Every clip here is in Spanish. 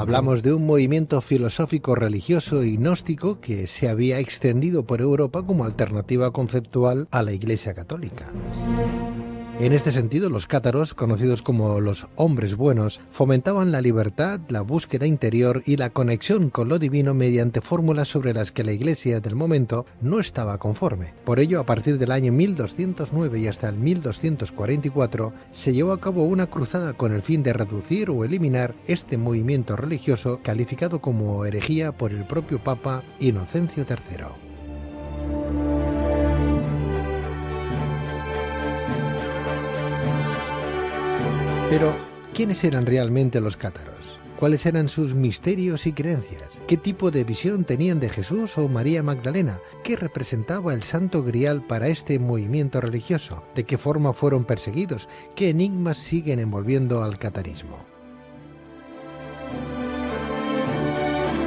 Hablamos de un movimiento filosófico, religioso y gnóstico que se había extendido por Europa como alternativa conceptual a la Iglesia Católica. En este sentido, los cátaros, conocidos como los hombres buenos, fomentaban la libertad, la búsqueda interior y la conexión con lo divino mediante fórmulas sobre las que la Iglesia del momento no estaba conforme. Por ello, a partir del año 1209 y hasta el 1244, se llevó a cabo una cruzada con el fin de reducir o eliminar este movimiento religioso calificado como herejía por el propio Papa Inocencio III. Pero, ¿quiénes eran realmente los cátaros? ¿Cuáles eran sus misterios y creencias? ¿Qué tipo de visión tenían de Jesús o María Magdalena? ¿Qué representaba el Santo Grial para este movimiento religioso? ¿De qué forma fueron perseguidos? ¿Qué enigmas siguen envolviendo al catarismo?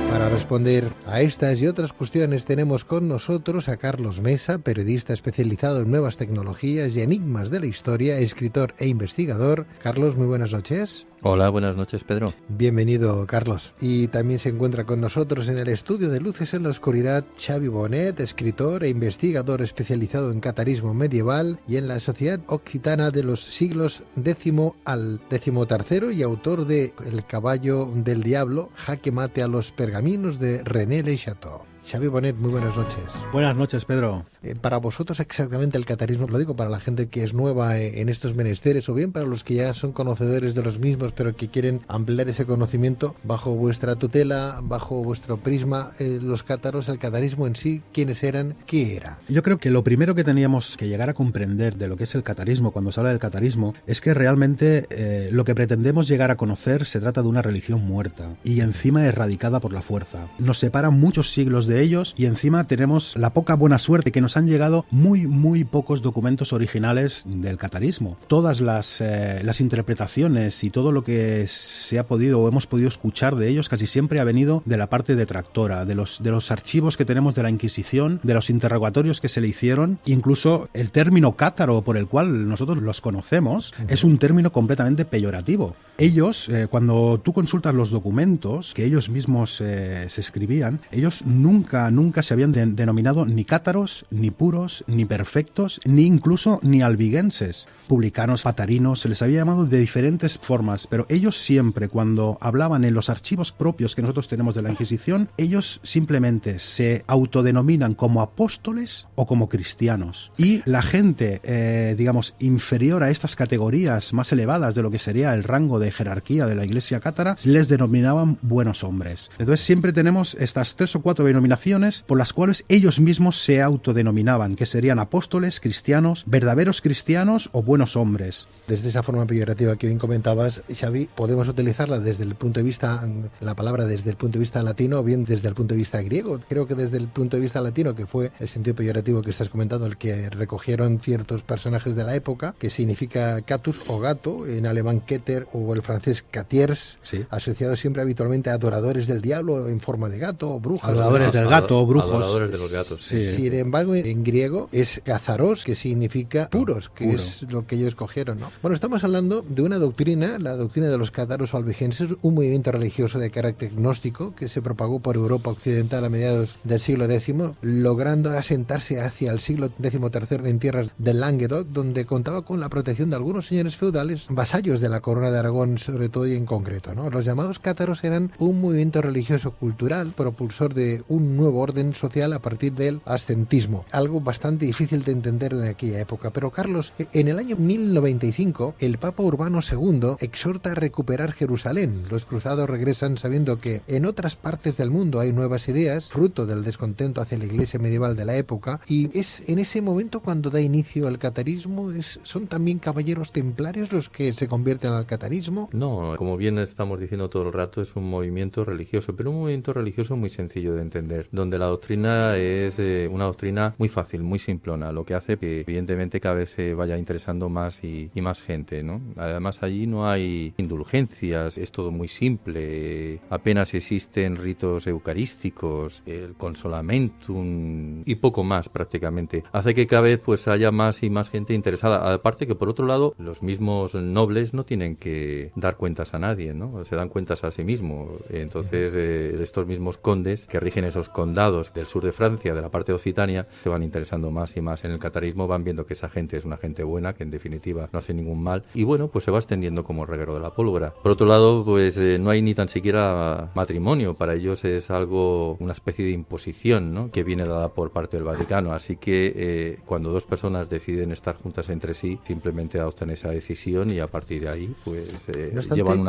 Para responder a estas y otras cuestiones tenemos con nosotros a Carlos Mesa, periodista especializado en nuevas tecnologías y enigmas de la historia, escritor e investigador. Carlos, muy buenas noches. Hola, buenas noches, Pedro. Bienvenido, Carlos. Y también se encuentra con nosotros en el estudio de Luces en la Oscuridad Xavi Bonet, escritor e investigador especializado en catarismo medieval y en la sociedad occitana de los siglos X al XIII y autor de El caballo del diablo, jaque mate a los pergaminos de René Le Chateau. Xavi Bonet, muy buenas noches. Buenas noches, Pedro. Para vosotros exactamente el catarismo, lo digo para la gente que es nueva en estos menesteres o bien para los que ya son conocedores de los mismos pero que quieren ampliar ese conocimiento bajo vuestra tutela, bajo vuestro prisma, los cátaros, el catarismo en sí, ¿quiénes eran? ¿Qué era? Yo creo que lo primero que teníamos que llegar a comprender de lo que es el catarismo, cuando se habla del catarismo, es que realmente lo que pretendemos llegar a conocer se trata de una religión muerta y encima erradicada por la fuerza. Nos separan muchos siglos de ellos y encima tenemos la poca buena suerte que nos han llegado muy pocos documentos originales del catarismo. Todas las interpretaciones y todo lo que se ha podido o hemos podido escuchar de ellos casi siempre ha venido de la parte detractora, de los archivos que tenemos de la Inquisición, de los interrogatorios que se le hicieron. Incluso el término cátaro por el cual nosotros los conocemos es un término completamente peyorativo. Ellos, cuando tú consultas los documentos que ellos mismos se escribían, ellos nunca se habían denominado ni cátaros, ni puros, ni perfectos, ni incluso ni albigenses. Publicanos, patarinos, se les había llamado de diferentes formas, pero ellos siempre, cuando hablaban en los archivos propios que nosotros tenemos de la Inquisición, ellos simplemente se autodenominan como apóstoles o como cristianos. Y la gente, digamos, inferior a estas categorías más elevadas de lo que sería el rango de jerarquía de la Iglesia cátara, les denominaban buenos hombres. Entonces siempre tenemos estas 3 o 4 denominaciones por las cuales ellos mismos se autodenominaban, que serían apóstoles, cristianos, verdaderos cristianos o buenos hombres. Desde esa forma peyorativa que bien comentabas, Xavi, podemos utilizarla desde el punto de vista, la palabra desde el punto de vista latino o bien desde el punto de vista griego. Creo que desde el punto de vista latino, que fue el sentido peyorativo que estás comentando, el que recogieron ciertos personajes de la época, que significa catus o gato, en alemán keter o el francés catiers, sí, asociado siempre habitualmente a adoradores del diablo en forma de gato o brujas. Adoradores del gato o brujos. Adoradores de los gatos, sí. Sin embargo, en griego es kazaros, que significa puros, que puro, es lo que ellos cogieron, ¿no? Bueno, estamos hablando de una doctrina, la doctrina de los cátaros o albigenses, un movimiento religioso de carácter gnóstico que se propagó por Europa occidental a mediados del siglo X, logrando asentarse hacia el siglo XIII en tierras del Languedoc, donde contaba con la protección de algunos señores feudales, vasallos de la corona de Aragón, sobre todo y en concreto, ¿no? Los llamados cátaros eran un movimiento religioso cultural propulsor de un nuevo orden social a partir del ascentismo, algo bastante difícil de entender en aquella época. Pero Carlos, en el año 1095, el Papa Urbano II exhorta a recuperar Jerusalén. Los cruzados regresan sabiendo que en otras partes del mundo hay nuevas ideas, fruto del descontento hacia la iglesia medieval de la época, y es en ese momento cuando da inicio al catarismo. ¿Son también caballeros templarios los que se convierten al catarismo? No, como bien estamos diciendo todo el rato, es un movimiento religioso, pero un movimiento religioso muy sencillo de entender, donde la doctrina es una doctrina manera muy fácil, muy simplona, lo que hace que evidentemente cada vez se vaya interesando más y más gente, ¿no? Además allí no hay indulgencias, es todo muy simple, apenas existen ritos eucarísticos, el consolamentum y poco más prácticamente. Hace que cada vez pues haya más y más gente interesada. Aparte que por otro lado los mismos nobles no tienen que dar cuentas a nadie, ¿no? Se dan cuentas a sí mismos. Entonces estos mismos condes que rigen esos condados del sur de Francia, de la parte de Occitania, se van interesando más y más en el catarismo, van viendo que esa gente es una gente buena, que en definitiva no hace ningún mal, y bueno, pues se va extendiendo como el reguero de la pólvora. Por otro lado, pues no hay ni tan siquiera matrimonio, para ellos es algo, una especie de imposición, ¿no? Que viene dada por parte del Vaticano, así que cuando dos personas deciden estar juntas entre sí, simplemente adoptan esa decisión y a partir de ahí pues no obstante, llevan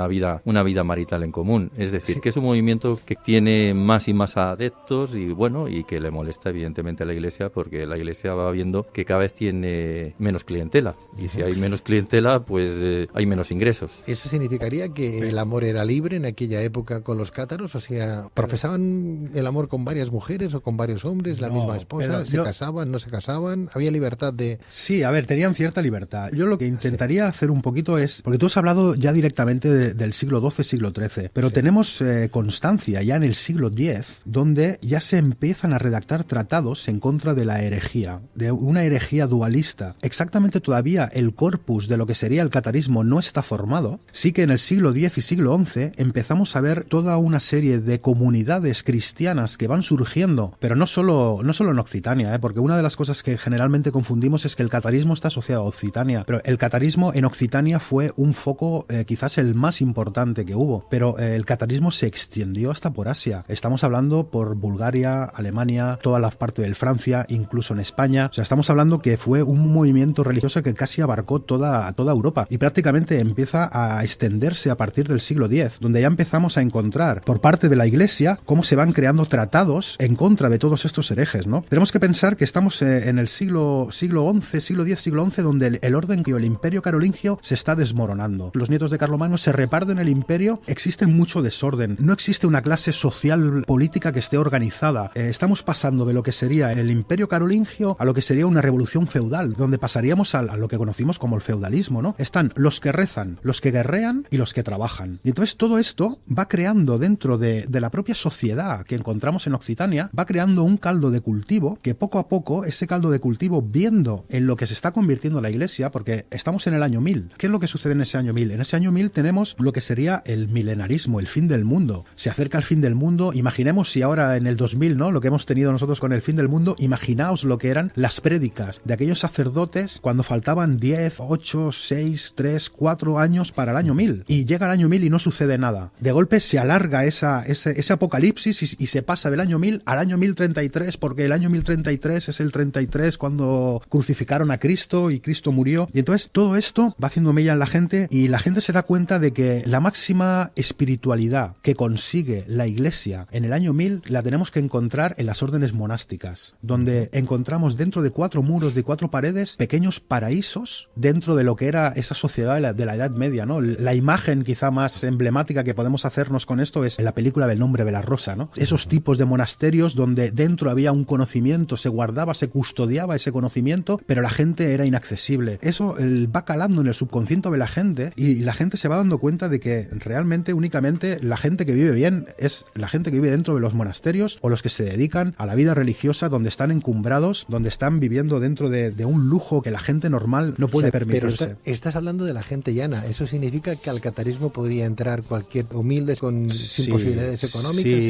una vida marital en común. Es decir, que es un movimiento que tiene más y más adeptos y bueno, y que le molesta evidentemente a la Iglesia, porque la Iglesia va viendo que cada vez tiene menos clientela, y si hay menos clientela pues hay menos ingresos. ¿Eso significaría que el amor era libre en aquella época con los cátaros? O sea, ¿profesaban el amor con varias mujeres o con varios hombres, la misma esposa? ¿Se casaban, no se casaban? ¿Había libertad de...? Sí, a ver, tenían cierta libertad. Yo lo que intentaría hacer un poquito es... Porque tú has hablado ya directamente del siglo XII, siglo XIII, pero tenemos constancia ya en el siglo X, donde ya se empiezan a redactar tratados en contra de la herejía, de una herejía dualista. Exactamente todavía el corpus de lo que sería el catarismo no está formado. Sí que en el siglo X y siglo XI empezamos a ver toda una serie de comunidades cristianas que van surgiendo, pero no solo en Occitania, porque una de las cosas que generalmente confundimos es que el catarismo está asociado a Occitania, pero el catarismo en Occitania fue un foco quizás el más importante que hubo, pero el catarismo se extendió hasta por Asia. Estamos hablando por Bulgaria, Alemania, toda la parte de Francia, incluso en España. O sea, estamos hablando que fue un movimiento religioso que casi abarcó toda Europa y prácticamente empieza a extenderse a partir del siglo X, donde ya empezamos a encontrar por parte de la Iglesia cómo se van creando tratados en contra de todos estos herejes, ¿no? Tenemos que pensar que estamos en el siglo XI, siglo X, siglo XI, donde el orden o el imperio carolingio se está desmoronando. Los nietos de Carlomagno se reparten el imperio, existe mucho desorden, no existe una clase social política que esté organizada. Estamos pasando de lo que sería el imperio carolingio a lo que sería una revolución feudal, donde pasaríamos a lo que conocimos como el feudalismo, ¿no? Están los que rezan, los que guerrean y los que trabajan. Y entonces todo esto va creando dentro de la propia sociedad que encontramos en Occitania, va creando un caldo de cultivo que poco a poco, ese caldo de cultivo, viendo en lo que se está convirtiendo la Iglesia, porque estamos en el año 1000. ¿Qué es lo que sucede en ese año 1000? En ese año 1000 tenemos lo que sería el milenarismo, el fin del mundo. Se acerca el fin del mundo. Imaginemos si ahora en el 2000, ¿no? Lo que hemos tenido nosotros con el fin del mundo, imaginaos lo que eran las prédicas de aquellos sacerdotes cuando faltaban 10, 8, 6, 3, 4 años para el año 1000. Y llega el año 1000 y no sucede nada. De golpe se alarga ese apocalipsis y se pasa del año 1000 al año 1033, porque el año 1033 es el 33 cuando crucificaron a Cristo y Cristo murió. Y entonces todo esto va haciendo mella en la gente y la gente se da cuenta de que la máxima espiritualidad que consigue la Iglesia en el año 1000 la tenemos que encontrar en las órdenes monásticas, donde encontramos dentro de 4 muros, de 4 paredes, pequeños paraísos dentro de lo que era esa sociedad de la Edad Media, ¿no? La imagen quizá más emblemática que podemos hacernos con esto es en la película del Nombre de la Rosa, ¿no? Esos tipos de monasterios donde dentro había un conocimiento, se guardaba, se custodiaba ese conocimiento, pero la gente era inaccesible. Eso va calando en el subconsciente de la gente y la gente se va dando cuenta de que realmente únicamente la gente que vive bien es la gente que vive dentro de los monasterios o los que se dedican a la vida religiosa, donde están encumbrados, donde están viviendo dentro de un lujo que la gente normal no puede permitirse. Pero estás hablando de la gente llana. ¿Eso significa que al catarismo podría entrar cualquier humilde sin posibilidades económicas?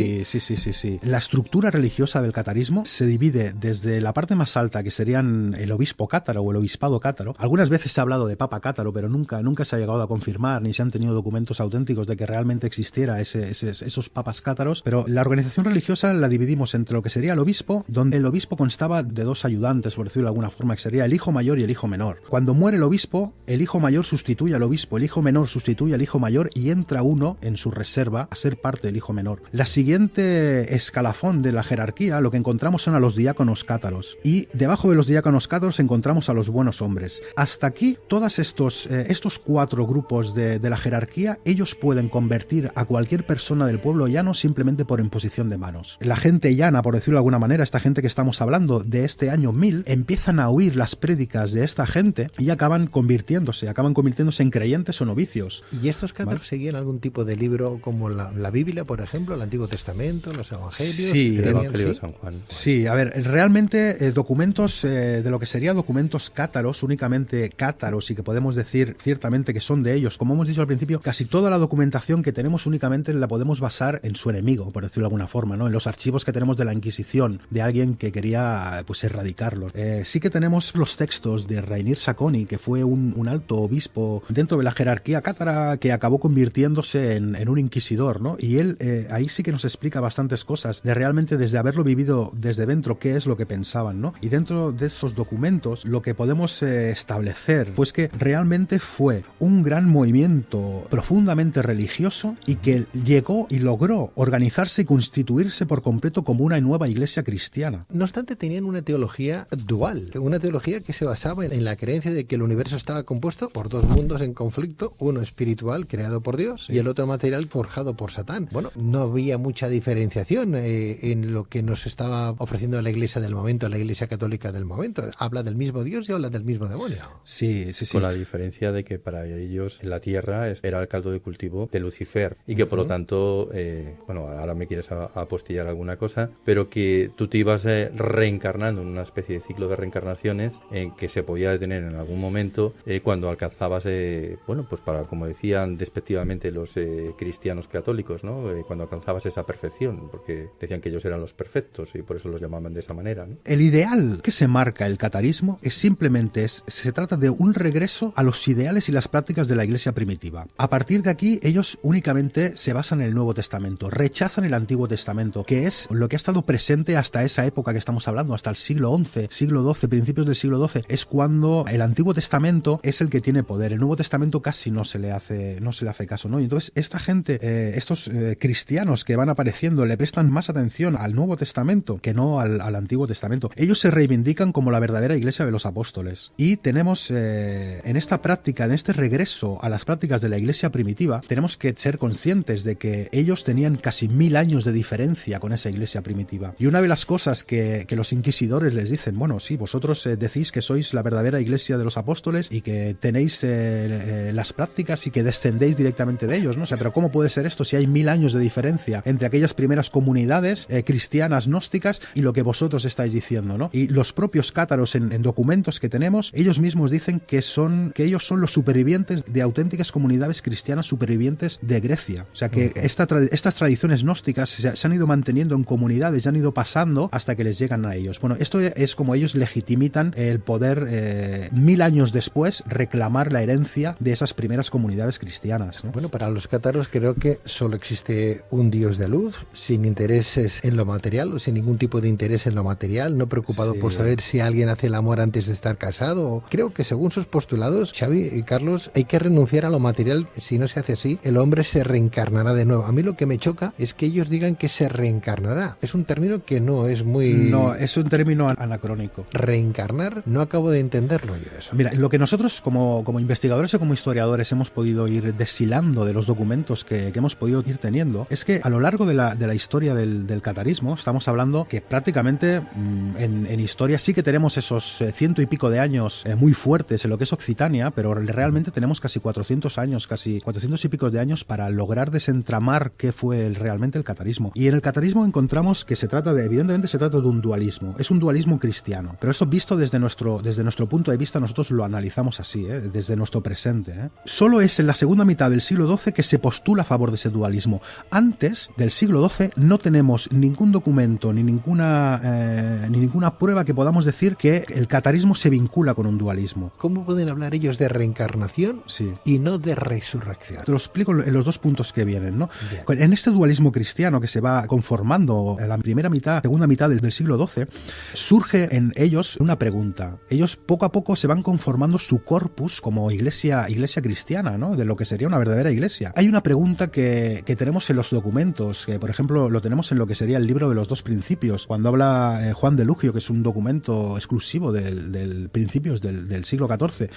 Sí. La estructura religiosa del catarismo se divide desde la parte más alta, que serían el obispo cátaro o el obispado cátaro. Algunas veces se ha hablado de papa cátaro, pero nunca se ha llegado a confirmar ni se han tenido documentos auténticos de que realmente existiera esos papas cátaros. Pero la organización religiosa la dividimos entre lo que sería el obispo, donde el obispo constaba de 2 ayudantes, por decirlo de alguna forma, que sería el hijo mayor y el hijo menor. Cuando muere el obispo, el hijo mayor sustituye al obispo, el hijo menor sustituye al hijo mayor y entra uno en su reserva a ser parte del hijo menor. La siguiente escalafón de la jerarquía, lo que encontramos son a los diáconos cátaros, y debajo de los diáconos cátaros encontramos a los buenos hombres. Hasta aquí, todos estos 4 grupos de la jerarquía, ellos pueden convertir a cualquier persona del pueblo llano simplemente por imposición de manos. La gente llana, por decirlo de alguna manera, esta gente que estamos hablando de este año 1000, empiezan a oír las prédicas de esta gente y acaban convirtiéndose en creyentes o novicios. ¿Y estos cátaros seguían algún tipo de libro como la Biblia, por ejemplo, el Antiguo Testamento, los Evangelios? Sí, el Evangelio de San Juan. Sí, a ver, realmente documentos de lo que sería documentos cátaros, únicamente cátaros, y que podemos decir ciertamente que son de ellos, como hemos dicho al principio, casi toda la documentación que tenemos únicamente la podemos basar en su enemigo, por decirlo de alguna forma, ¿no? En los archivos que tenemos de la Inquisición, de alguien que quería pues erradicarlos. Sí que tenemos los textos de Rainier Sacconi, que fue un alto obispo dentro de la jerarquía cátara que acabó convirtiéndose en un inquisidor, ¿no? Y él ahí sí que nos explica bastantes cosas de realmente desde haberlo vivido desde dentro qué es lo que pensaban, ¿no? Y dentro de esos documentos lo que podemos establecer pues que realmente fue un gran movimiento profundamente religioso y que llegó y logró organizarse y constituirse por completo como una nueva iglesia cristiana. No obstante, tenían una teología dual, una teología que se basaba en la creencia de que el universo estaba compuesto por dos mundos en conflicto, uno espiritual creado por Dios y el otro material forjado por Satán. Bueno, no había mucha diferenciación en lo que nos estaba ofreciendo la iglesia del momento, la iglesia católica del momento. Habla del mismo Dios y habla del mismo demonio. Sí. Con la diferencia de que para ellos la tierra era el caldo de cultivo de Lucifer y que por lo tanto, bueno, ahora me quieres apostillar alguna cosa, pero que tú te ibas reencarnando en una especie de ciclo de reencarnaciones en que se podía detener en algún momento cuando alcanzabas, bueno, pues para, como decían despectivamente los cristianos católicos, ¿no? Cuando alcanzabas esa perfección, porque decían que ellos eran los perfectos y por eso los llamaban de esa manera, ¿no? El ideal que se marca el catarismo se trata de un regreso a los ideales y las prácticas de la iglesia primitiva. A partir de aquí, ellos únicamente se basan en el Nuevo Testamento, rechazan el Antiguo Testamento, que es lo que ha estado presente hasta esa época que estamos hablando, hasta el siglo XI, siglo XII, principios del siglo XII, es cuando el Antiguo Testamento es el que tiene poder. El Nuevo Testamento casi no se le hace caso, ¿no? Y entonces esta gente, estos cristianos que van apareciendo, le prestan más atención al Nuevo Testamento que no al Antiguo Testamento. Ellos se reivindican como la verdadera iglesia de los apóstoles. Y tenemos en esta práctica, en este regreso a las prácticas de la iglesia primitiva, tenemos que ser conscientes de que ellos tenían casi 1000 años de diferencia con esa iglesia primitiva. Y una de las cosas que los inquisidores les dicen, bueno, sí, vosotros decís que sois la verdadera iglesia de los apóstoles y que tenéis las prácticas y que descendéis directamente de ellos, ¿no? O sea, pero ¿cómo puede ser esto si hay 1000 años de diferencia entre aquellas primeras comunidades cristianas gnósticas y lo que vosotros estáis diciendo, ¿no? Y los propios cátaros en documentos que tenemos, ellos mismos dicen que ellos son los supervivientes de auténticas comunidades cristianas supervivientes de Grecia. O sea que estas tradiciones gnósticas se han ido manteniendo en comunidades, ya han ido pasando hasta que les llegan a ellos. Bueno, esto es como ellos legitimitan el poder 1000 años después reclamar la herencia de esas primeras comunidades cristianas, ¿no? Bueno, para los cátaros creo que solo existe un Dios de luz, sin intereses en lo material o sin ningún tipo de interés en lo material, no preocupado por saber si alguien hace el amor antes de estar casado. Creo que según sus postulados, Xavi y Carlos, hay que renunciar a lo material. Si no se hace así, el hombre se reencarnará de nuevo. A mí lo que me choca es que ellos digan que se reencarnará. Es un término que no es muy... No, es un término anacrónico. Reencarnar, no acabo de entenderlo yo eso. Mira, lo que nosotros como investigadores o como historiadores hemos podido ir deshilando de los documentos que hemos podido ir teniendo, es que a lo largo de la historia del catarismo, estamos hablando que prácticamente en historia sí que tenemos esos 100 y pico de años muy fuertes en lo que es Occitania, pero realmente tenemos casi 400 y pico de años para lograr desentramar qué fue realmente el catarismo. Y en el catarismo encontramos que evidentemente se trata de un dualismo, es un dualismo cristiano, pero esto visto desde nuestro punto de vista, nosotros lo analizamos así, desde nuestro presente. Solo es en la segunda mitad del siglo XII que se postula a favor de ese dualismo. Antes del siglo XII no tenemos ningún documento ni ninguna prueba que podamos decir que el catarismo se vincula con un dualismo. ¿Cómo pueden hablar ellos de reencarnación y no de resurrección? Te lo explico en los dos puntos que vienen, ¿no? En este dualismo cristiano que se va conformando en la segunda mitad del siglo XII, surge en ellos una pregunta. Ellos poco a poco se van conformando su corpus como iglesia cristiana, ¿no? De lo que sería una verdadera iglesia. Hay una pregunta que tenemos en los documentos, que por ejemplo lo tenemos en lo que sería el libro de los dos principios, cuando habla Juan de Lugio, que es un documento exclusivo del principios del siglo XIV.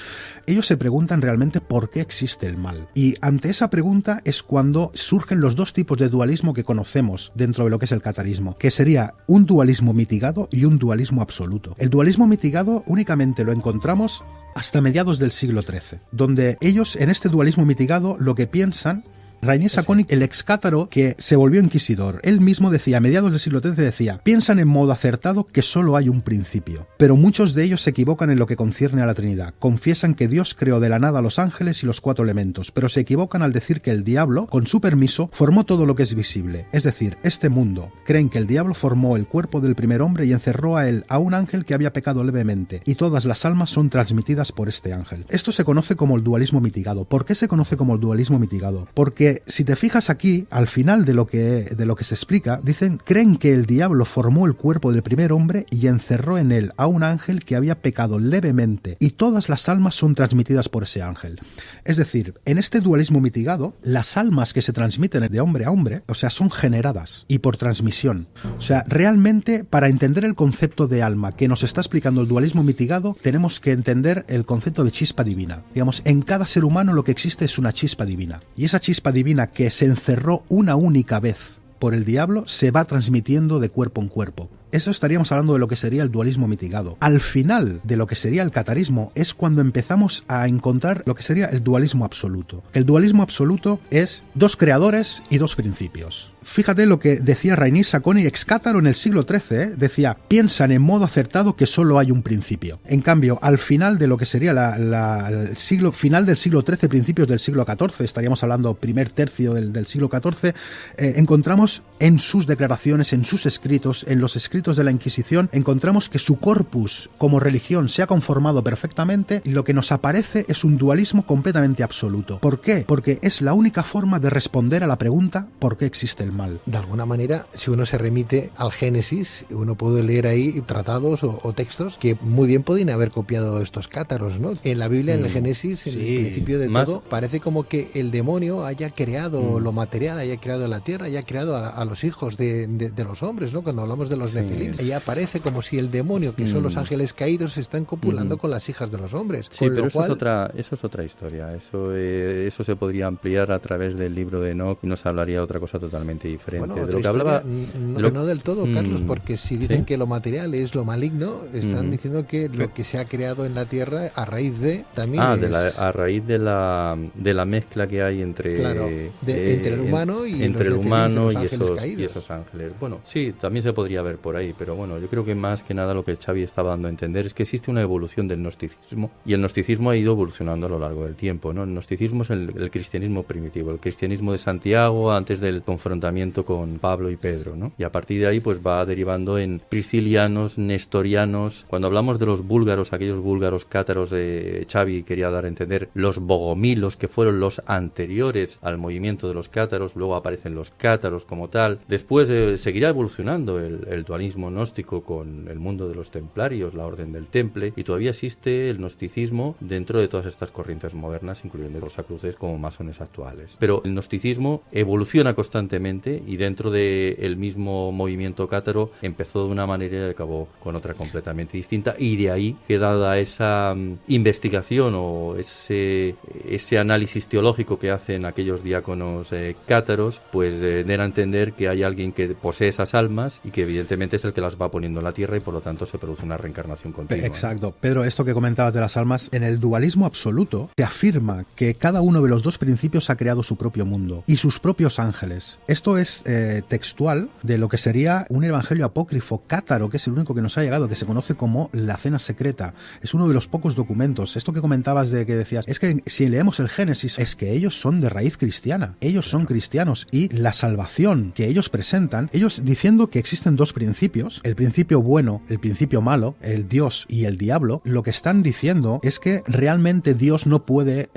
Ellos se preguntan realmente por qué existe el mal. mal. Y ante esa pregunta es cuando surgen los dos tipos de dualismo que conocemos dentro de lo que es el catarismo, que sería un dualismo mitigado y un dualismo absoluto. El dualismo mitigado únicamente lo encontramos hasta mediados del siglo XIII, donde ellos en este dualismo mitigado lo que piensan, Rainier Saconi, el excátaro que se volvió inquisidor, él mismo decía, a mediados del siglo XIII decía, piensan en modo acertado que solo hay un principio, pero muchos de ellos se equivocan en lo que concierne a la Trinidad, confiesan que Dios creó de la nada a los ángeles y los 4 elementos, pero se equivocan al decir que el diablo, con su permiso, formó todo lo que es visible, es decir, este mundo. Creen que el diablo formó el cuerpo del primer hombre y encerró a él, a un ángel que había pecado levemente, y todas las almas son transmitidas por este ángel. Esto se conoce como el dualismo mitigado. ¿Por qué se conoce como el dualismo mitigado? Porque si te fijas aquí, al final de lo que se explica, dicen, creen que el diablo formó el cuerpo del primer hombre y encerró en él a un ángel que había pecado levemente, y todas las almas son transmitidas por ese ángel. Es decir, en este dualismo mitigado, las almas que se transmiten de hombre a hombre, o sea, son generadas y por transmisión. O sea, realmente, para entender el concepto de alma que nos está explicando el dualismo mitigado, tenemos que entender el concepto de chispa divina. Digamos, en cada ser humano lo que existe es una chispa divina. Y esa chispa divina que se encerró una única vez por el diablo se va transmitiendo de cuerpo en cuerpo. Eso estaríamos hablando de lo que sería el dualismo mitigado. Al final de lo que sería el catarismo es cuando empezamos a encontrar lo que sería el dualismo absoluto. El dualismo absoluto es 2 creadores y 2 principios. Fíjate lo que decía Rainier Saconi, excátaro en el siglo XIII, decía, piensan en modo acertado que solo hay un principio. En cambio, al final de lo que sería el siglo final del siglo XIII, principios del siglo XIV, estaríamos hablando primer tercio del siglo XIV, encontramos en sus declaraciones, en sus escritos, en los escritos de la Inquisición, encontramos que su corpus como religión se ha conformado perfectamente y lo que nos aparece es un dualismo completamente absoluto. ¿Por qué? Porque es la única forma de responder a la pregunta ¿por qué existe el mal? De alguna manera, si uno se remite al Génesis, uno puede leer ahí tratados o textos que muy bien podrían haber copiado estos cátaros, ¿no? En la Biblia, en el Génesis, en el principio de todo, parece como que el demonio haya creado lo material, haya creado la tierra, haya creado a los hijos de los hombres, ¿no? Cuando hablamos de los Nefilim, ella aparece como si el demonio, que son los ángeles caídos, se están copulando con las hijas de los hombres. Sí, pero eso es otra historia. Eso se podría ampliar a través del libro de Enoch y nos hablaría de otra cosa totalmente diferente. Bueno, de lo que hablaba... No del todo, Carlos, porque si dicen que lo material es lo maligno, están diciendo que lo que se ha creado en la tierra a raíz de también a raíz de la mezcla que hay entre entre el humano y esos ángeles. Bueno, sí, también se podría ver por ahí, pero bueno, yo creo que más que nada lo que Xavi estaba dando a entender es que existe una evolución del gnosticismo y el gnosticismo ha ido evolucionando a lo largo del tiempo, ¿no? El gnosticismo es el cristianismo primitivo, el cristianismo de Santiago antes del confrontamiento con Pablo y Pedro, ¿no? Y a partir de ahí pues va derivando en priscilianos, nestorianos. Cuando hablamos de los búlgaros, aquellos búlgaros cátaros de Xavi quería dar a entender los bogomilos, que fueron los anteriores al movimiento de los cátaros, luego aparecen los cátaros como tal. Después seguirá evolucionando el dualismo gnóstico con el mundo de los templarios, la orden del temple, y todavía existe el gnosticismo dentro de todas estas corrientes modernas, incluyendo los rosacruces como masones actuales. Pero el gnosticismo evoluciona constantemente y dentro del mismo movimiento cátaro empezó de una manera y acabó con otra completamente distinta, y de ahí que dada esa investigación o ese análisis teológico que hacen aquellos diáconos cátaros, pues den a entender que hay alguien que posee esas almas y que evidentemente es el que las va poniendo en la tierra y por lo tanto se produce una reencarnación continua. Exacto. Pedro, esto que comentabas de las almas, en el dualismo absoluto se afirma que cada uno de los 2 principios ha creado su propio mundo y sus propios ángeles. Esto es textual de lo que sería un evangelio apócrifo cátaro, que es el único que nos ha llegado, que se conoce como la cena secreta. Es uno de los pocos documentos. Esto que comentabas de que decías, es que si leemos el Génesis, es que ellos son de raíz cristiana. Ellos son cristianos y la salvación que ellos presentan, ellos diciendo que existen 2 principios, el principio bueno, el principio malo, el Dios y el diablo, lo que están diciendo es que realmente Dios no puede,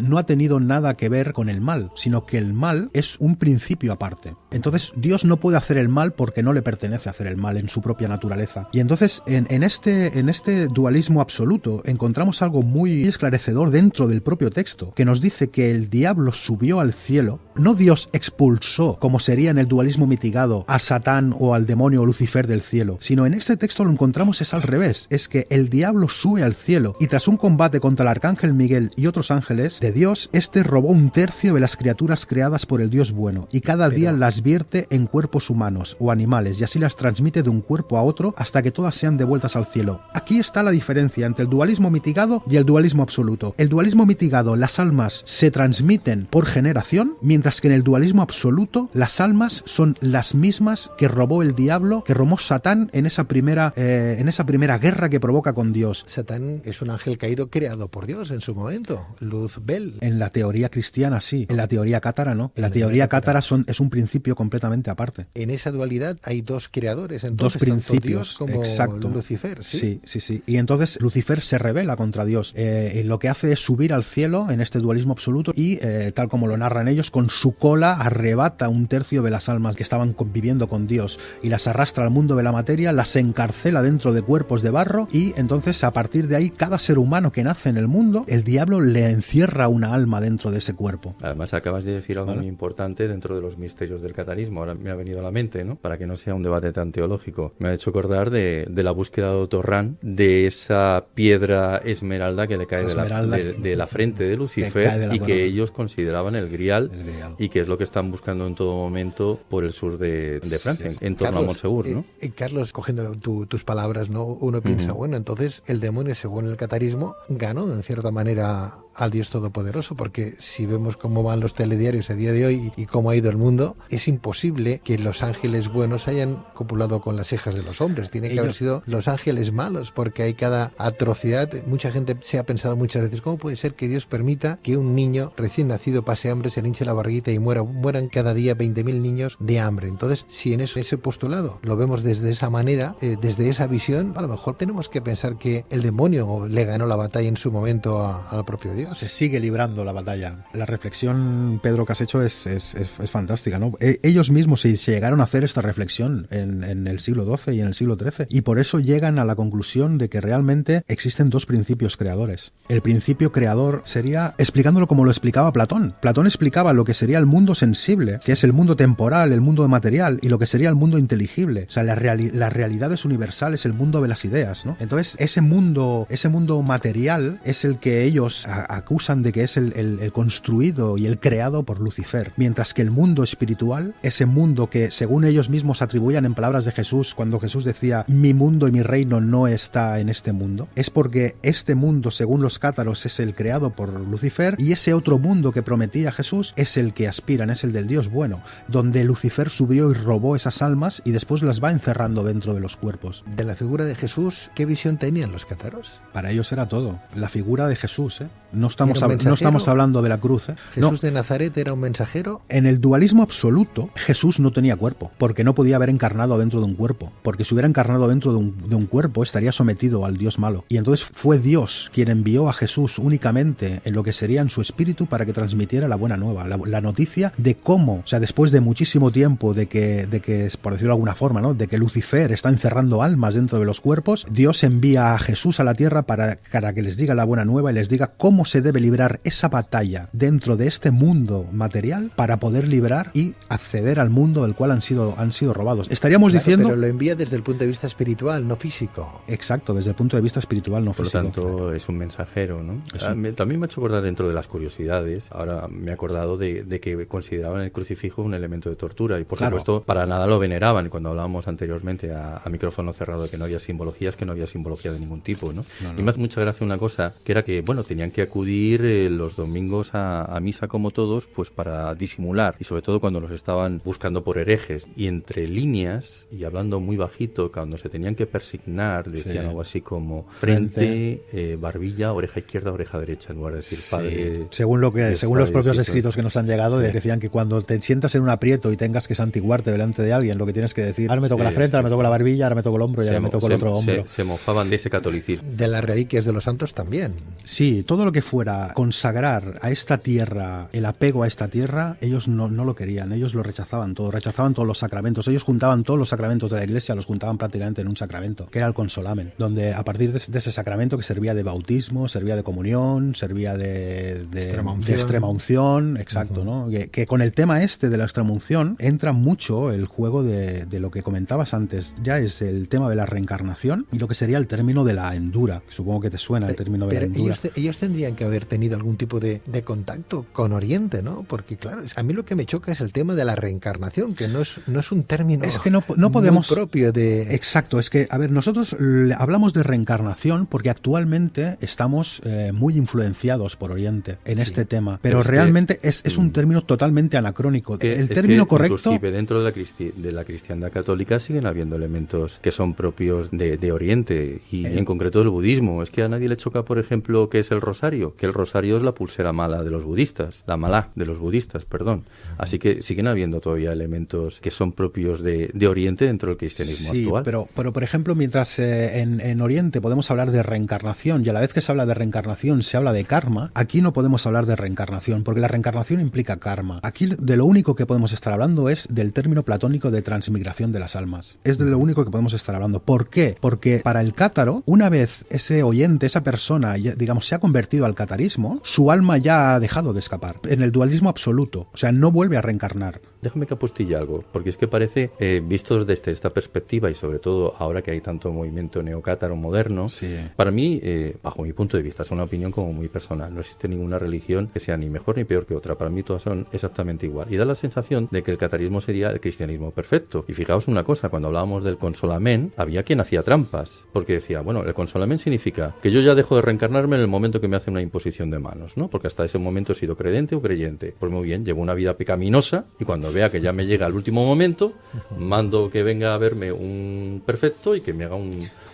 no ha tenido nada que ver con el mal, sino que el mal es un principio aparte. Entonces Dios no puede hacer el mal porque no le pertenece hacer el mal en su propia naturaleza. Y entonces en este dualismo absoluto encontramos algo muy esclarecedor dentro del propio texto, que nos dice que el diablo subió al cielo, no Dios expulsó, como sería en el dualismo mitigado, a Satán o al demonio o Lucifer del cielo, sino en este texto lo encontramos es al revés, es que el diablo sube al cielo y tras un combate contra el arcángel Miguel y otros ángeles de Dios, este robó 1/3 de las criaturas creadas por el Dios bueno y cada día las vierte en cuerpos humanos o animales y así las transmite de un cuerpo a otro hasta que todas sean devueltas al cielo. Aquí está la diferencia entre el dualismo mitigado y el dualismo absoluto. El dualismo mitigado, las almas se transmiten por generación, mientras que en el dualismo absoluto las almas son las mismas que robó el diablo, que robó Satán en esa primera guerra que provoca con Dios. Satán es un ángel caído creado por Dios en su momento, Luzbel. En la teoría cristiana sí, en la teoría cátara no. En la teoría cátara es un principio completamente aparte. En esa dualidad hay dos creadores, entonces, dos principios, tanto Dios como exacto. Lucifer. Sí. Y entonces Lucifer se rebela contra Dios. Lo que hace es subir al cielo en este dualismo absoluto y, tal como lo narran ellos, con su cola arrebata 1/3 de las almas que estaban conviviendo con Dios y las arrastra al mundo de la materia, las encarcela dentro de cuerpos de barro y entonces a partir de ahí cada ser humano que nace en el mundo, el diablo le encierra una alma dentro de ese cuerpo. Además acabas de decir algo muy importante dentro de los misterios del catarismo. Ahora me ha venido a la mente, ¿no? Para que no sea un debate tan teológico. Me ha hecho acordar de la búsqueda de Otto Rahn, de esa piedra esmeralda que le cae de la frente de Lucifer y que ellos consideraban el grial y que es lo que están buscando en todo momento por el sur de Francia, en torno a Montsegur, ¿no? Carlos, cogiendo tus palabras, ¿no? Uno piensa, bueno, entonces el demonio, según el catarismo, ganó en cierta manera al Dios Todopoderoso, porque si vemos cómo van los telediarios a día de hoy y cómo ha ido el mundo, es imposible que los ángeles buenos hayan copulado con las hijas de los hombres. Tiene que haber sido los ángeles malos, porque hay cada atrocidad. Mucha gente se ha pensado muchas veces, ¿cómo puede ser que Dios permita que un niño recién nacido pase hambre, se le hinche la barriguita y mueran cada día 20.000 niños de hambre? Entonces, si en ese postulado lo vemos desde esa manera, desde esa visión, a lo mejor tenemos que pensar que el demonio le ganó la batalla en su momento al propio Dios. Se sigue librando la batalla. La reflexión, Pedro, que has hecho es fantástica, ¿no? Ellos mismos se llegaron a hacer esta reflexión en el siglo XII y en el siglo XIII, y por eso llegan a la conclusión de que realmente existen dos principios creadores. El principio creador sería, explicándolo como lo explicaba Platón. Platón explicaba lo que sería el mundo sensible, que es el mundo temporal, el mundo material, y lo que sería el mundo inteligible. O sea, las realidades universales, el mundo de las ideas, ¿no? Entonces, ese mundo material es el que ellos acusan de que es el construido y el creado por Lucifer, mientras que el mundo espiritual, ese mundo que según ellos mismos atribuían en palabras de Jesús, cuando Jesús decía mi mundo y mi reino no está en este mundo, es porque este mundo, según los cátaros, es el creado por Lucifer, y ese otro mundo que prometía Jesús es el que aspiran, es el del Dios bueno, donde Lucifer subió y robó esas almas y después las va encerrando dentro de los cuerpos. De la figura de Jesús, ¿qué visión tenían los cátaros? Para ellos era todo, la figura de Jesús, No estamos hablando de la cruz. ¿Jesús de Nazaret era un mensajero? En el dualismo absoluto, Jesús no tenía cuerpo, porque no podía haber encarnado dentro de un cuerpo, porque si hubiera encarnado dentro de un cuerpo estaría sometido al Dios malo. Y entonces fue Dios quien envió a Jesús únicamente en lo que sería en su espíritu para que transmitiera la buena nueva, la noticia de cómo, o sea, después de muchísimo tiempo de que, por decirlo de alguna forma, ¿no?, de que Lucifer está encerrando almas dentro de los cuerpos, Dios envía a Jesús a la tierra para que les diga la buena nueva y les diga cómo se debe librar esa batalla dentro de este mundo material para poder librar y acceder al mundo del cual han sido robados. Estaríamos diciendo... Pero lo envía desde el punto de vista espiritual, no físico. Exacto, desde el punto de vista espiritual, no físico. Por lo tanto, es un mensajero, ¿no? También me ha hecho acordar dentro de las curiosidades, ahora me he acordado de que consideraban el crucifijo un elemento de tortura y por supuesto para nada lo veneraban. Y cuando hablábamos anteriormente a micrófono cerrado de que no había simbologías, que no había simbología de ningún tipo, ¿no? Y me hace mucha gracia una cosa, que era que, bueno, tenían que acudir los domingos a misa como todos, pues para disimular, y sobre todo cuando los estaban buscando por herejes, y entre líneas, y hablando muy bajito, cuando se tenían que persignar, decían algo así como frente, barbilla, oreja izquierda, oreja derecha, en lugar de decir padre. Según los propios escritos que nos han llegado, decían que cuando te sientas en un aprieto y tengas que santiguarte delante de alguien, lo que tienes que decir, ahora me toco la frente, ahora me toco la barbilla, ahora me toco el hombro y ahora me toco el otro hombro. Se mofaban de ese catolicismo. De las reliquias de los santos también. Sí, todo lo que fuera consagrar a esta tierra, el apego a esta tierra, ellos no lo querían, ellos lo rechazaban todos los sacramentos, ellos juntaban todos los sacramentos de la Iglesia, los juntaban prácticamente en un sacramento, que era el consolamen, donde a partir de ese sacramento, que servía de bautismo, servía de comunión, servía de extrema unción, exacto, ¿no? Que con el tema de la extrema unción entra mucho el juego de lo que comentabas antes, ya es el tema de la reencarnación y lo que sería el término de la hendura. Supongo que te suena el término de la hendura. Ellos tendrían que haber tenido algún tipo de contacto con Oriente, ¿no? Porque claro, a mí lo que me choca es el tema de la reencarnación, que no es un término es que no podemos, muy propio de... Exacto, es que, a ver, nosotros hablamos de reencarnación porque actualmente estamos muy influenciados por Oriente en este tema, pero realmente es un término totalmente anacrónico. El término correcto... Inclusive dentro de la cristiandad católica siguen habiendo elementos que son propios de Oriente y en concreto del budismo. Es que a nadie le choca, por ejemplo, ¿qué es el rosario? Que el rosario es la pulsera mala de los budistas, la malá de los budistas, perdón. Así que siguen habiendo todavía elementos que son propios de Oriente dentro del cristianismo actual. Pero por ejemplo, mientras en Oriente podemos hablar de reencarnación y a la vez que se habla de reencarnación se habla de karma, aquí no podemos hablar de reencarnación porque la reencarnación implica karma. Aquí de lo único que podemos estar hablando es del término platónico de transmigración de las almas. Es de lo único que podemos estar hablando. ¿Por qué? Porque para el cátaro, una vez ese oyente, esa persona, digamos, se ha convertido al catarismo, su alma ya ha dejado de escapar. En el dualismo absoluto. O sea, no vuelve a reencarnar. Déjame que apostille algo, porque es que parece, vistos desde esta perspectiva y sobre todo ahora que hay tanto movimiento neocátaro moderno, para mí, bajo mi punto de vista, es una opinión como muy personal, no existe ninguna religión que sea ni mejor ni peor que otra, para mí todas son exactamente igual, y da la sensación de que el catarismo sería el cristianismo perfecto, y fijaos una cosa, cuando hablábamos del consolamen, había quien hacía trampas, porque decía, bueno, el consolamen significa que yo ya dejo de reencarnarme en el momento que me hace una imposición de manos, ¿no? Porque hasta ese momento he sido credente o creyente, pues muy bien, llevo una vida pecaminosa, y cuando vea que ya me llega al último momento, mando que venga a verme un perfecto y que me haga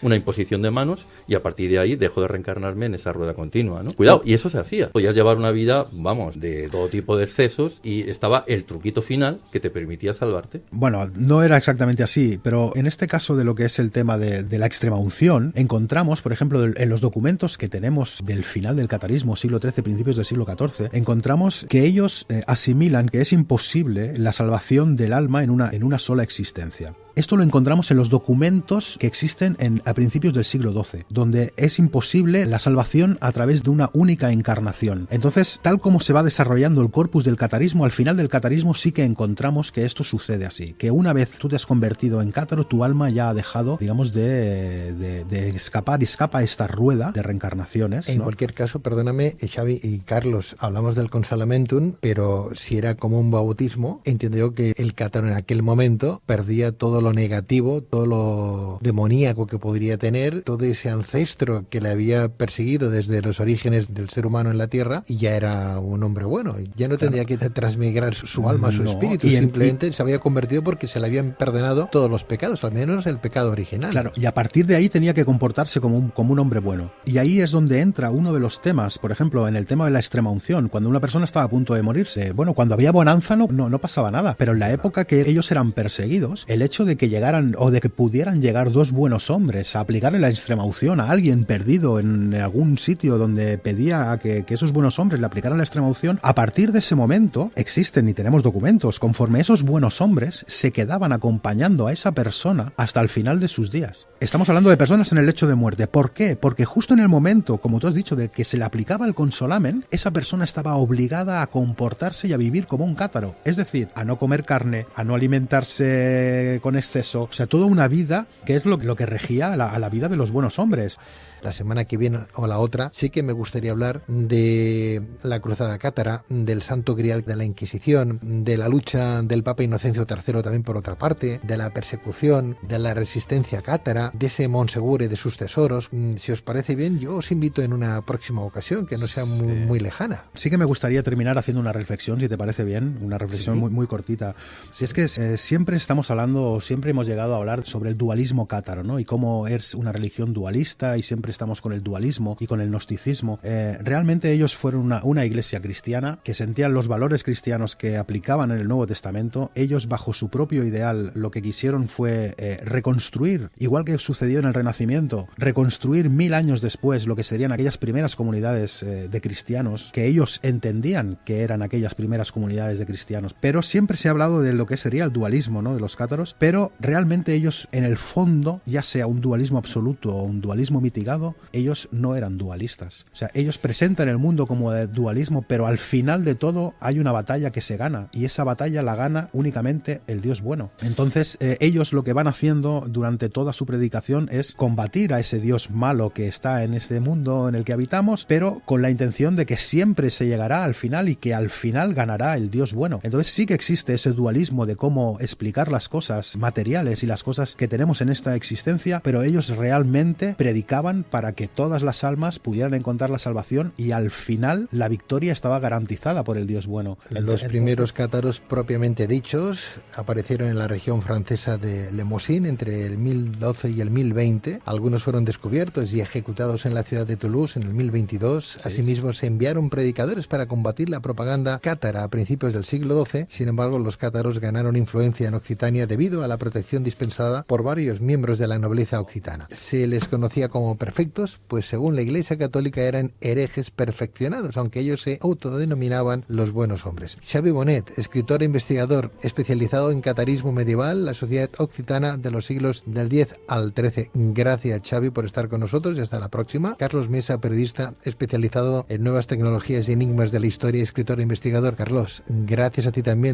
una imposición de manos y a partir de ahí dejo de reencarnarme en esa rueda continua, ¿no? Cuidado, y eso se hacía. Podías llevar una vida, vamos, de todo tipo de excesos y estaba el truquito final que te permitía salvarte. Bueno, no era exactamente así, pero en este caso de lo que es el tema de la extrema unción, encontramos, por ejemplo, en los documentos que tenemos del final del catarismo, siglo XIII, principios del siglo XIV, encontramos que ellos asimilan que es imposible la salvación del alma en una sola existencia. Esto lo encontramos en los documentos que existen a principios del siglo XII, donde es imposible la salvación a través de una única encarnación. Entonces, tal como se va desarrollando el corpus del catarismo, al final del catarismo sí que encontramos que esto sucede así, que una vez tú te has convertido en cátaro, tu alma ya ha dejado, digamos, de escapa a esta rueda de reencarnaciones, En ¿no? cualquier caso, perdóname, Xavi y Carlos, hablamos del consolamentum, pero si era como un bautismo, entiendo yo que el cátaro en aquel momento perdía todo lo negativo, todo lo demoníaco que podría tener, todo ese ancestro que le había perseguido desde los orígenes del ser humano en la Tierra, y ya era un hombre bueno. Ya no tendría que transmigrar su alma, su espíritu, simplemente se había convertido porque se le habían perdonado todos los pecados, al menos el pecado original. Claro, y a partir de ahí tenía que comportarse como un hombre bueno. Y ahí es donde entra uno de los temas, por ejemplo, en el tema de la extrema unción, cuando una persona estaba a punto de morirse. Bueno, cuando había bonanza no pasaba nada, pero en la época que ellos eran perseguidos, el hecho de que llegaran o de que pudieran llegar dos buenos hombres a aplicarle la extrema unción a alguien perdido en algún sitio donde pedía que esos buenos hombres le aplicaran la extrema unción, a partir de ese momento existen y tenemos documentos conforme esos buenos hombres se quedaban acompañando a esa persona hasta el final de sus días. Estamos hablando de personas en el lecho de muerte. ¿Por qué? Porque justo en el momento, como tú has dicho, de que se le aplicaba el consolamen, esa persona estaba obligada a comportarse y a vivir como un cátaro, es decir, a no comer carne, a no alimentarse con exceso, o sea, toda una vida que es lo que regía a la vida de los buenos hombres. La semana que viene o la otra sí que me gustaría hablar de la Cruzada Cátara, del Santo Grial de la Inquisición, de la lucha del Papa Inocencio III también por otra parte, de la persecución, de la resistencia cátara, de ese Monsegur y de sus tesoros. Si os parece bien, yo os invito en una próxima ocasión, que no sea muy lejana. Sí que me gustaría terminar haciendo una reflexión, si te parece bien, una reflexión muy cortita. Si es que siempre estamos hablando, siempre hemos llegado a hablar sobre el dualismo cátaro, ¿no? Y cómo es una religión dualista y siempre estamos con el dualismo y con el gnosticismo. Realmente ellos fueron una iglesia cristiana que sentían los valores cristianos que aplicaban en el Nuevo Testamento. Ellos, bajo su propio ideal, lo que quisieron fue reconstruir, igual que sucedió en el Renacimiento, reconstruir 1000 años después lo que serían aquellas primeras comunidades de cristianos, que ellos entendían que eran aquellas primeras comunidades de cristianos. Pero siempre se ha hablado de lo que sería el dualismo, ¿no?, de los cátaros, pero realmente ellos, en el fondo, ya sea un dualismo absoluto o un dualismo mitigado, ellos no eran dualistas. O sea, ellos presentan el mundo como de dualismo, pero al final de todo hay una batalla que se gana, y esa batalla la gana únicamente el Dios bueno. Entonces, ellos lo que van haciendo durante toda su predicación es combatir a ese Dios malo que está en este mundo en el que habitamos, pero con la intención de que siempre se llegará al final y que al final ganará el Dios bueno. Entonces sí que existe ese dualismo de cómo explicar las cosas materiales y las cosas que tenemos en esta existencia, pero ellos realmente predicaban para que todas las almas pudieran encontrar la salvación, y al final la victoria estaba garantizada por el Dios bueno. Los primeros cátaros propiamente dichos aparecieron en la región francesa de Lemosín entre el 1012 y el 1020. Algunos fueron descubiertos y ejecutados en la ciudad de Toulouse en el 1022. Sí. Asimismo, se enviaron predicadores para combatir la propaganda cátara a principios del siglo XII. Sin embargo, los cátaros ganaron influencia en Occitania debido a la protección dispensada por varios miembros de la nobleza occitana. Se les conocía como perfectos, pues según la Iglesia Católica eran herejes perfeccionados, aunque ellos se autodenominaban los buenos hombres. Xavi Bonet, escritor e investigador especializado en catarismo medieval, la sociedad occitana de los siglos del X al XIII. Gracias, Xavi, por estar con nosotros y hasta la próxima. Carlos Mesa, periodista especializado en nuevas tecnologías y enigmas de la historia, escritor e investigador. Carlos, gracias a ti también.